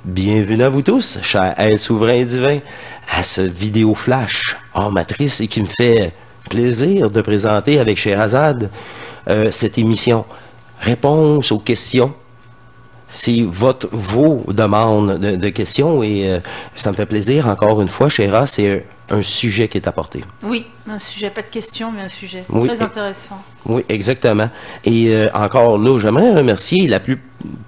Bienvenue à vous tous, chers êtres souverains et divins, à ce vidéo flash hors matrice et qui me fait plaisir de présenter avec Sherazade cette émission Réponse aux questions. C'est vos demandes de questions et ça me fait plaisir, encore une fois, Chéra, c'est un sujet qui est apporté. Oui, un sujet, pas de questions, mais un sujet oui, très intéressant. Oui, exactement. Et encore là, j'aimerais remercier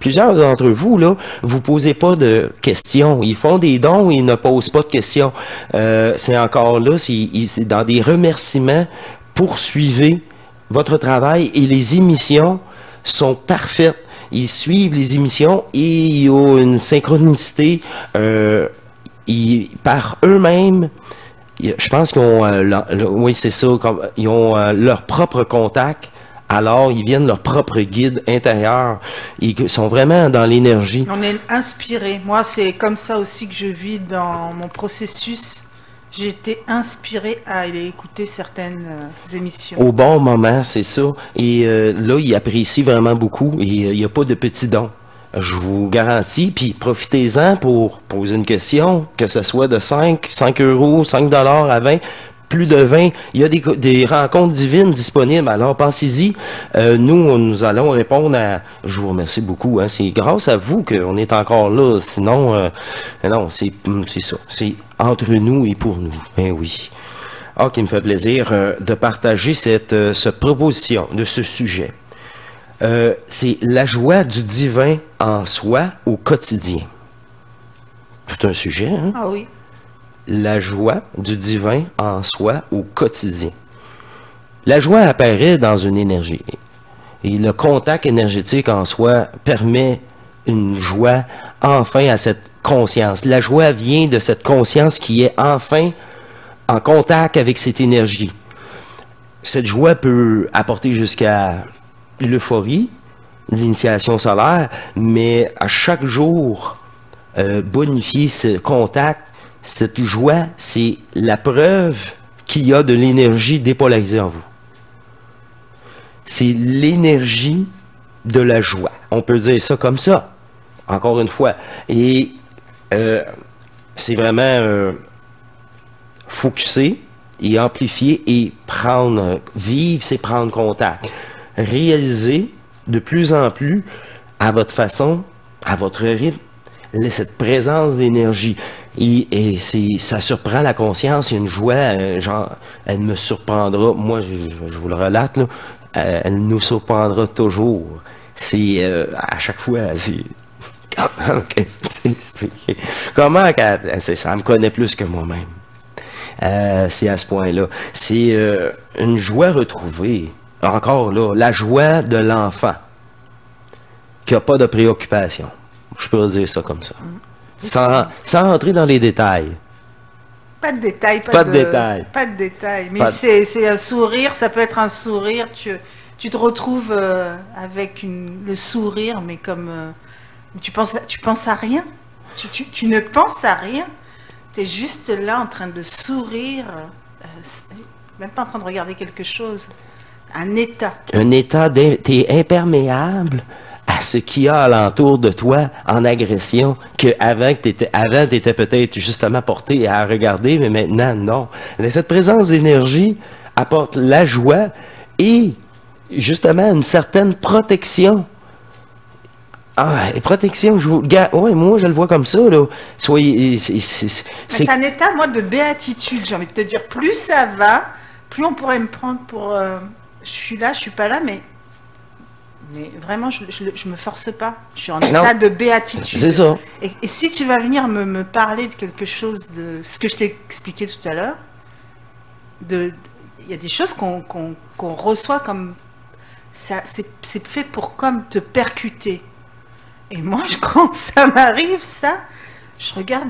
plusieurs d'entre vous, là, vous posez pas de questions. Ils font des dons, ils ne posent pas de questions. C'est encore là, c'est dans des remerciements, poursuivez votre travail et les émissions sont parfaites. Ils suivent les émissions et il y a une synchronicité par eux-mêmes. Je pense qu'ils ont, oui c'est ça, ils ont leur propre contact, alors ils viennent leur propre guide intérieur, ils sont vraiment dans l'énergie. On est inspiré. Moi, c'est comme ça aussi que je vis dans mon processus. J'ai été inspiré à aller écouter certaines émissions. Au bon moment, c'est ça. Et là, ils apprécient vraiment beaucoup et il n'y a pas de petits dons. Je vous garantis, puis profitez-en pour poser une question, que ce soit de 5 euros, 5 $ à 20, plus de 20. Il y a des rencontres divines disponibles, alors pensez-y. Nous allons répondre à... Je vous remercie beaucoup, hein. C'est grâce à vous qu'on est encore là, sinon, non, c'est ça. C'est entre nous et pour nous, hein, oui. Ah, qui me fait plaisir de partager cette proposition de ce sujet. C'est la joie du divin en soi au quotidien. Tout un sujet, hein? Ah oui. La joie du divin en soi au quotidien. La joie apparaît dans une énergie. Et le contact énergétique en soi permet une joie enfin à cette conscience. La joie vient de cette conscience qui est enfin en contact avec cette énergie. Cette joie peut apporter jusqu'à l'euphorie, l'initiation solaire, mais à chaque jour, bonifier ce contact, cette joie, c'est la preuve qu'il y a de l'énergie dépolarisée en vous. C'est l'énergie de la joie. On peut dire ça comme ça, encore une fois. Et c'est vraiment focuser et amplifier et vivre, c'est prendre contact. Réaliser de plus en plus à votre façon, à votre rythme, cette présence d'énergie. Et ça surprend la conscience, il y a une joie, genre, elle me surprendra, moi je vous le relate, là, elle nous surprendra toujours. C'est, à chaque fois, c'est... Comment ça me connaît plus que moi-même. C'est à ce point-là. C'est une joie retrouvée. Encore là, la joie de l'enfant qui n'a pas de préoccupation. Je peux dire ça comme ça. Sans entrer dans les détails. Pas de détails. Pas de détails. Pas de détails. Mais c'est un sourire, ça peut être un sourire. Tu te retrouves avec le sourire, mais comme... tu penses à rien. Tu ne penses à rien. Tu es juste là en train de sourire. Même pas en train de regarder quelque chose. Un état. Un état, t'es imperméable à ce qu'il y a alentour de toi en agression, qu'avant t'étais peut-être justement porté à regarder, mais maintenant, non. Cette présence d'énergie apporte la joie et justement une certaine protection. Ah, protection, ouais, moi je le vois comme ça, là. Soyez. C'est un état, moi, de béatitude, j'ai envie de te dire. Plus ça va, plus on pourrait me prendre pour. Je suis là, je suis pas là, mais vraiment, je me force pas. Je suis en état de béatitude. C'est ça. Et si tu vas venir me parler de quelque chose, de ce que je t'ai expliqué tout à l'heure, il y a des choses qu'on reçoit comme ça, c'est fait pour comme te percuter. Et moi, quand ça m'arrive, ça, je regarde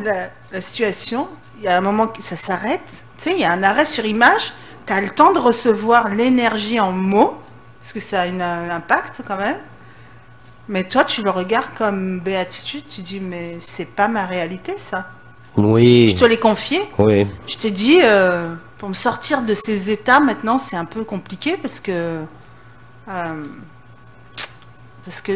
la situation, il y a un moment que ça s'arrête, tu sais, il y a un arrêt sur image, tu as le temps de recevoir l'énergie en mots, parce que ça a un impact quand même, mais toi, tu le regardes comme béatitude, tu dis, mais c'est pas ma réalité, ça. Oui. Je te l'ai confié. Oui. Je t'ai dit, pour me sortir de ces états, maintenant, c'est un peu compliqué, parce que... parce que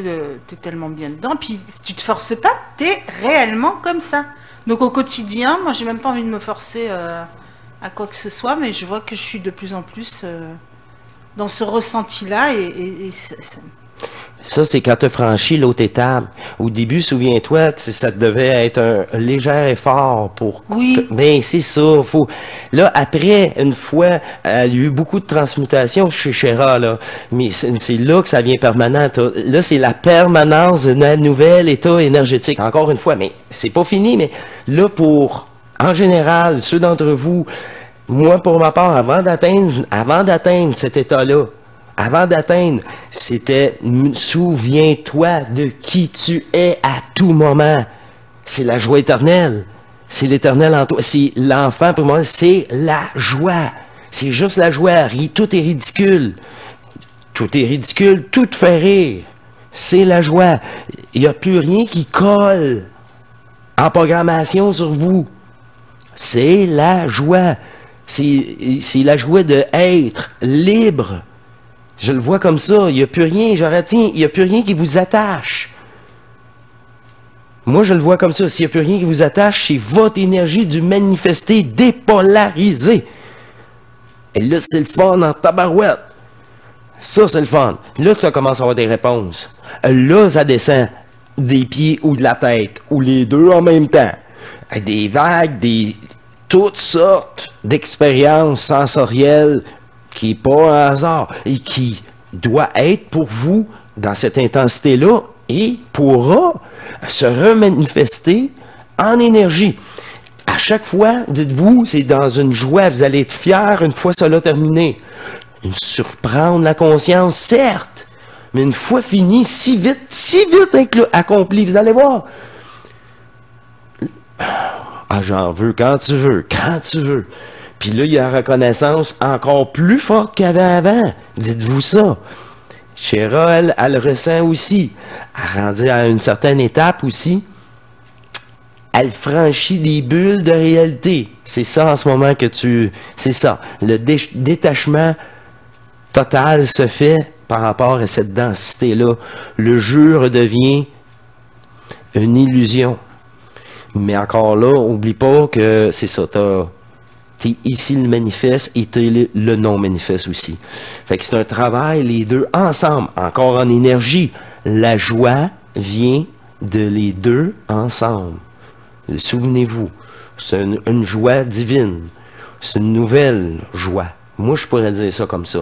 tu es tellement bien dedans, puis tu te forces pas, tu es réellement comme ça. Donc au quotidien, moi j'ai même pas envie de me forcer à quoi que ce soit, mais je vois que je suis de plus en plus dans ce ressenti-là, et Ça, c'est quand tu as franchi l'autre étape. Au début, souviens-toi, ça devait être un léger effort pour... Oui. Ben, c'est ça. Faut... Là, après, une fois, il y a eu beaucoup de transmutation chez Chéra, là. Mais c'est là que ça vient permanent. Là, c'est la permanence d'un nouvel état énergétique. Encore une fois, mais c'est pas fini, mais là, en général, ceux d'entre vous, moi, pour ma part, avant d'atteindre cet état-là, avant d'atteindre, c'était « Souviens-toi de qui tu es à tout moment ». C'est la joie éternelle. C'est l'éternel en toi. C'est l'enfant, pour moi, c'est la joie. C'est juste la joie. Tout est ridicule. Tout est ridicule. Tout te fait rire. C'est la joie. Il n'y a plus rien qui colle en programmation sur vous. C'est la joie. C'est la joie d'être libre. Je le vois comme ça. Il n'y a plus rien, il n'y a plus rien qui vous attache. Moi, je le vois comme ça. S'il n'y a plus rien qui vous attache, c'est votre énergie du manifesté dépolarisé. Et là, c'est le fun en tabarouette. Ça, c'est le fun. Là, tu commences à avoir des réponses. Là, ça descend des pieds ou de la tête, ou les deux en même temps. Des vagues, toutes sortes d'expériences sensorielles qui n'est pas un hasard et qui doit être pour vous dans cette intensité-là et pourra se remanifester en énergie. À chaque fois, dites-vous, c'est dans une joie, vous allez être fiers une fois cela terminé. Surprendre la conscience, certes, mais une fois fini, si vite accompli, vous allez voir. Ah, j'en veux quand tu veux. Puis là, il y a une reconnaissance encore plus forte qu'avant. Dites-vous ça. Chéra, elle le ressent aussi. Elle rendue à une certaine étape aussi. Elle franchit des bulles de réalité. C'est ça en ce moment que c'est ça. Le détachement total se fait par rapport à cette densité-là. Le jeu redevient une illusion. Mais encore là, oublie pas que c'est ça. T'es ici le manifeste et t'es le non-manifeste aussi. Fait que c'est un travail, les deux ensemble, encore en énergie. La joie vient de les deux ensemble. Souvenez-vous, c'est une joie divine. C'est une nouvelle joie. Moi, je pourrais dire ça comme ça.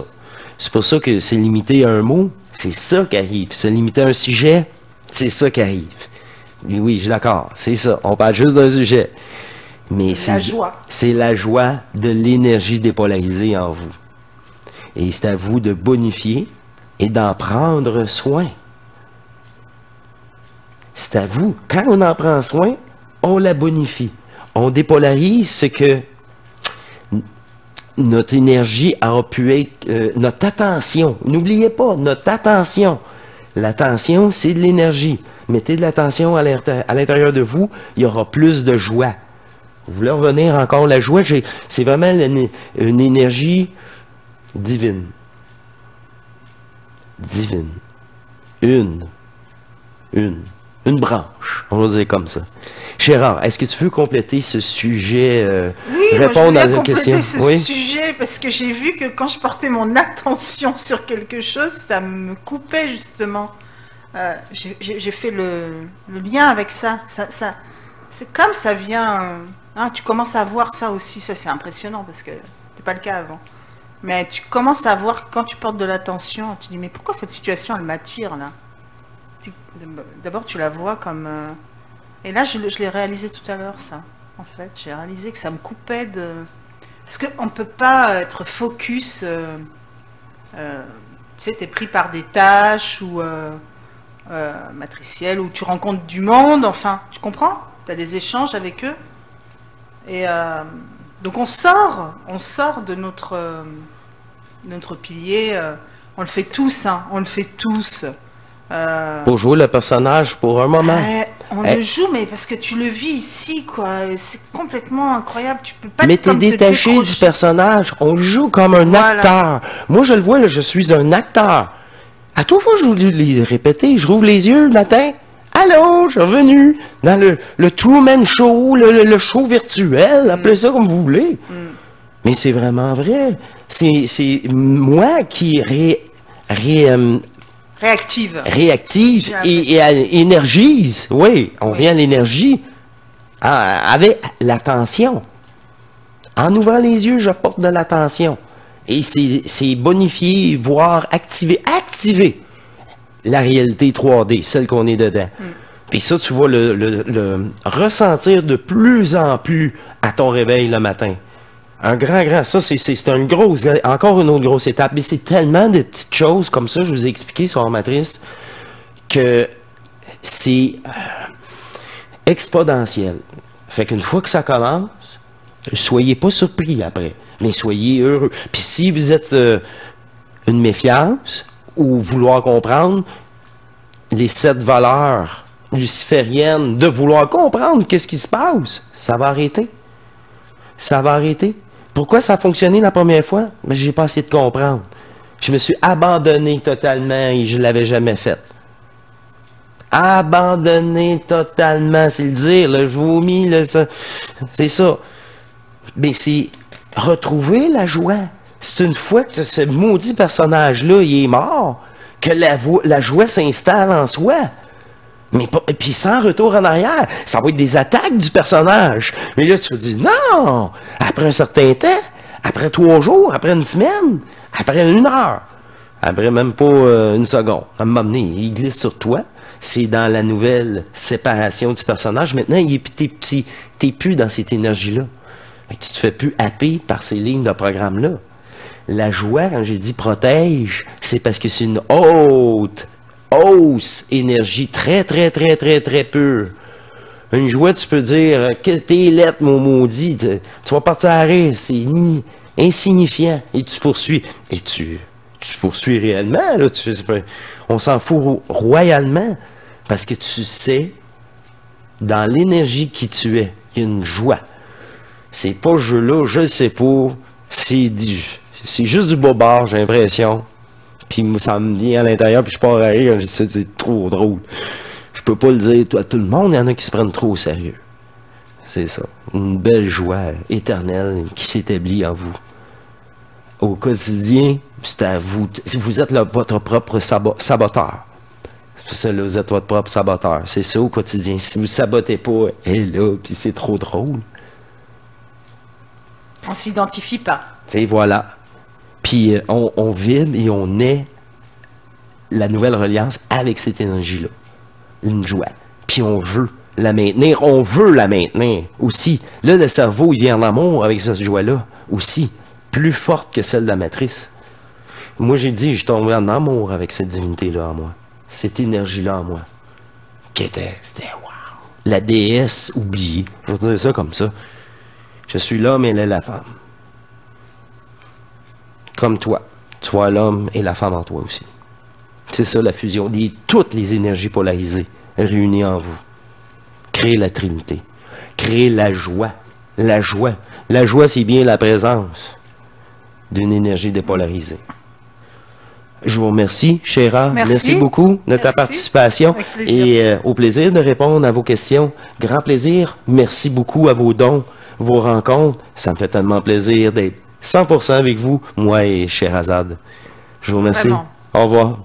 C'est pour ça que c'est limité à un mot, c'est ça qui arrive. Se limiter à un sujet, c'est ça qui arrive. Oui, je suis d'accord, c'est ça. On parle juste d'un sujet. Mais c'est la joie de l'énergie dépolarisée en vous. Et c'est à vous de bonifier et d'en prendre soin. C'est à vous. Quand on en prend soin, on la bonifie. On dépolarise ce que notre énergie a pu être, notre attention. N'oubliez pas, notre attention. L'attention, c'est de l'énergie. Mettez de l'attention à l'intérieur de vous, il y aura plus de joie. Vous voulez revenir encore la joie? C'est vraiment une énergie divine. Divine. Une branche. On va dire comme ça. Chéra, est-ce que tu veux compléter ce sujet, répondre à la question? Oui, je voulais compléter ce sujet parce que j'ai vu que quand je portais mon attention sur quelque chose, ça me coupait justement. J'ai fait le lien avec ça. C'est comme ça vient... Hein, tu commences à voir ça aussi, ça c'est impressionnant parce que c'était pas le cas avant. Mais tu commences à voir que quand tu portes de l'attention, tu dis mais pourquoi cette situation elle m'attire là? D'abord tu la vois comme... Et là je l'ai réalisé tout à l'heure ça, en fait. J'ai réalisé que ça me coupait de... Parce qu'on ne peut pas être focus, tu sais, tu es pris par des tâches ou matricielles, où tu rencontres du monde, enfin, tu comprends? Tu as des échanges avec eux. Et donc on sort de notre pilier, on le fait tous, hein, on le fait tous. Pour jouer le personnage pour un moment. On le joue, mais parce que tu le vis ici, quoi. C'est complètement incroyable. Tu peux pas. Mais t'es détaché du personnage. On joue comme un acteur. Moi, je le vois, là, je suis un acteur. À toute fois, je vous les répéter, je rouvre les yeux le matin. Allô, je suis revenu dans le Truman Show, le show virtuel, appelez ça comme vous voulez. Mais c'est vraiment vrai. C'est moi qui Réactive. réactive et énergise. Oui, on vient à l'énergie avec l'attention. En ouvrant les yeux, j'apporte de l'attention. Et c'est bonifier, voire activer la réalité 3D, celle qu'on est dedans. Puis ça, tu vas le ressentir de plus en plus à ton réveil le matin. Un grand, ça, c'est encore une autre grosse étape. Mais c'est tellement de petites choses comme ça, je vous ai expliqué sur la matrice, que c'est exponentiel. Fait qu'une fois que ça commence, soyez pas surpris après, mais soyez heureux. Puis si vous êtes une méfiance ou vouloir comprendre les 7 valeurs lucifériennes, de vouloir comprendre qu'est-ce qui se passe, ça va arrêter. Ça va arrêter. Pourquoi ça a fonctionné la première fois? Mais j'ai pas essayé de comprendre. Je me suis abandonné totalement et je l'avais jamais fait. Abandonné totalement, c'est le dire, là, je vous mis, c'est ça. Mais c'est retrouver la joie. C'est une fois que ce maudit personnage-là, il est mort, que la joie s'installe en soi. Mais puis sans retour en arrière, ça va être des attaques du personnage. Mais là, tu te dis, non! Après un certain temps, après 3 jours, après une semaine, après 1 heure, après même pas une seconde, à un moment donné, il glisse sur toi. C'est dans la nouvelle séparation du personnage. Maintenant, t'es plus dans cette énergie-là. Tu te fais plus happer par ces lignes de programme-là. La joie, quand j'ai dit protège, c'est parce que c'est une hausse énergie très pure. Une joie, tu peux dire que t'es lettre, mon maudit, tu vas partir à rire, c'est insignifiant. Et tu poursuis. Et tu poursuis réellement, là, on s'en fout royalement, parce que tu sais, dans l'énergie qui tu es, il y a une joie. C'est pas ce jeu-là, je le sais pas, c'est juste du bobard, j'ai l'impression. Puis ça me vient à l'intérieur, puis je pars à rire, je dis c'est trop drôle. Je peux pas le dire à tout le monde, il y en a qui se prennent trop au sérieux. C'est ça. Une belle joie éternelle qui s'établit en vous. Au quotidien, c'est à vous. Vous êtes votre propre saboteur. C'est ça, là, vous êtes votre propre saboteur. C'est ça au quotidien. Si vous ne sabotez pas, et là, puis c'est trop drôle. On s'identifie pas. Et voilà. Puis on vibre et on est la nouvelle reliance avec cette énergie-là. Une joie. Puis on veut la maintenir. On veut la maintenir aussi. Là, le cerveau, il vient en amour avec cette joie-là aussi. Plus forte que celle de la matrice. Moi, j'ai dit, je tombé en amour avec cette divinité-là en moi. Cette énergie-là en moi. C'était wow. La déesse oubliée. Je vais dire ça comme ça. Je suis l'homme et elle est la femme. Comme toi. Tu vois l'homme et la femme en toi aussi. C'est ça la fusion. Toutes les énergies polarisées réunies en vous. Créer la Trinité. Créer la joie. La joie. La joie, c'est bien la présence d'une énergie dépolarisée. Je vous remercie, Chéra. Merci beaucoup de ta participation et au plaisir de répondre à vos questions. Grand plaisir. Merci beaucoup à vos dons, vos rencontres. Ça me fait tellement plaisir d'être 100% avec vous, moi et Sherazade. Je vous remercie. Vraiment. Au revoir.